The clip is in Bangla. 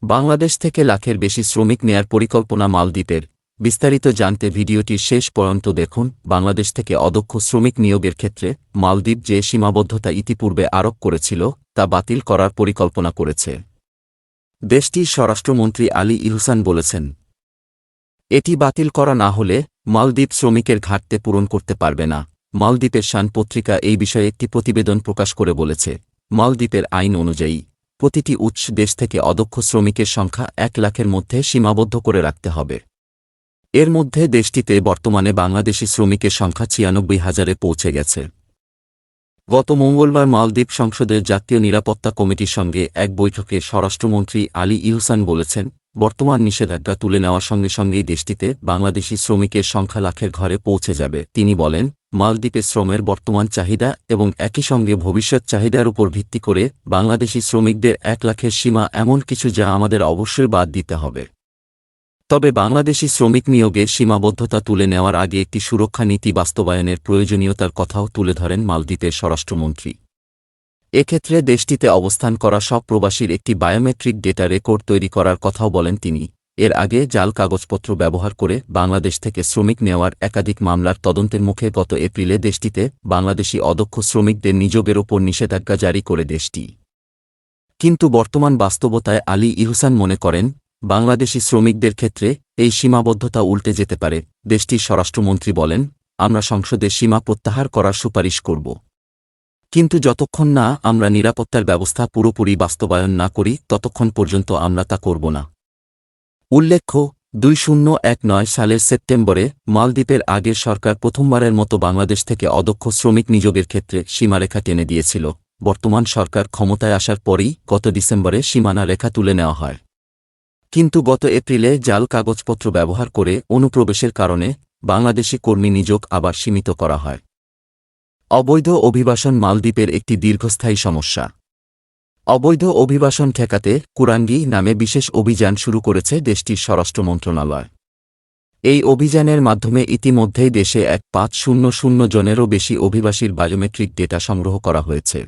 বাংলাদেশ থেকে লাখের বেশি শ্রমিক নেয়ার পরিকল্পনা মালদ্বীপের। বিস্তারিত জানতে ভিডিওটির শেষ পর্যন্ত দেখুন। বাংলাদেশ থেকে অদক্ষ শ্রমিক নিয়োগের ক্ষেত্রে মালদ্বীপ যে সীমাবদ্ধতা ইতিপূর্বে আরোপ করেছিল তা বাতিল করার পরিকল্পনা করেছে। দেশটির স্বরাষ্ট্রমন্ত্রী আলী ইহসান বলেছেন, এটি বাতিল করা না হলে মালদ্বীপ শ্রমিকের ঘাটতি পূরণ করতে পারবে না। মালদ্বীপের শান পত্রিকা এই বিষয়ে একটি প্রতিবেদন প্রকাশ করে বলেছে, মালদ্বীপের আইন অনুযায়ী প্রতিটি উৎস দেশ থেকে অদক্ষ শ্রমিকের সংখ্যা 1 লাখের মধ্যে সীমাবদ্ধ করে রাখতে হবে। এর মধ্যে দেশটিতে বর্তমানে বাংলাদেশি শ্রমিকের সংখ্যা 96,000-এ পৌঁছে গেছে। গত মঙ্গলবার মালদ্বীপ সংসদের জাতীয় নিরাপত্তা কমিটির সঙ্গে এক বৈঠকে স্বরাষ্ট্রমন্ত্রী আলী ইহসান বলেছেন, বর্তমান নিষেধাজ্ঞা তুলে নেওয়ার সঙ্গে সঙ্গেই দেশটিতে বাংলাদেশি শ্রমিকের সংখ্যা লাখের ঘরে পৌঁছে যাবে। তিনি বলেন, মালদ্বীপে শ্রমের বর্তমান চাহিদা এবং একই সঙ্গে ভবিষ্যৎ চাহিদার উপর ভিত্তি করে বাংলাদেশি শ্রমিকদের 1 লাখের সীমা এমন কিছু যা আমাদের অবশ্যই বাদ দিতে হবে। তবে বাংলাদেশি শ্রমিক নিয়োগে সীমাবদ্ধতা তুলে নেওয়ার আগে একটি সুরক্ষা নীতি বাস্তবায়নের প্রয়োজনীয়তার কথাও তুলে ধরেন মালদ্বীপের স্বরাষ্ট্রমন্ত্রী। এক্ষেত্রে দেশটিতে অবস্থান করা সব প্রবাসীর একটি বায়োমেট্রিক ডেটা রেকর্ড তৈরি করার কথাও বলেন তিনি। এর আগে জাল কাগজপত্র ব্যবহার করে বাংলাদেশ থেকে শ্রমিক নেওয়ার একাধিক মামলার তদন্তের মুখে গত এপ্রিলে দেশটিতে বাংলাদেশি অদক্ষ শ্রমিকদের নিয়োগের ওপর নিষেধাজ্ঞা জারি করে দেশটি। কিন্তু বর্তমান বাস্তবতায় আলী ইহসান মনে করেন, বাংলাদেশি শ্রমিকদের ক্ষেত্রে এই সীমাবদ্ধতা উল্টে যেতে পারে। দেশটির স্বরাষ্ট্রমন্ত্রী বলেন, আমরা সংসদে সীমা প্রত্যাহার করার সুপারিশ করব, কিন্তু যতক্ষণ না আমরা নিরাপত্তার ব্যবস্থা পুরোপুরি বাস্তবায়ন না করি ততক্ষণ পর্যন্ত আমরা তা করব না। উল্লেখ্য, 2019 সালের সেপ্টেম্বরে মালদ্বীপের আগের সরকার প্রথমবারের মতো বাংলাদেশ থেকে অদক্ষ শ্রমিক নিয়োগের ক্ষেত্রে সীমারেখা টেনে দিয়েছিল। বর্তমান সরকার ক্ষমতায় আসার পরই গত ডিসেম্বরে সীমানা রেখা তুলে নেওয়া হয়। কিন্তু গত এপ্রিলে জাল কাগজপত্র ব্যবহার করে অনুপ্রবেশের কারণে বাংলাদেশি কর্মী নিয়োগ আবার সীমিত করা হয়। অবৈধ অভিবাসন মালদ্বীপের একটি দীর্ঘস্থায়ী সমস্যা। অবৈধ অভিবাসন ঠেকাতে কুরাঙ্গি নামে বিশেষ অভিযান শুরু করেছে দেশটির স্বরাষ্ট্র মন্ত্রণালয়। এই অভিযানের মাধ্যমে ইতিমধ্যেই দেশে 1,500 জনেরও বেশি অভিবাসীর বায়োমেট্রিক ডেটা সংগ্রহ করা হয়েছে।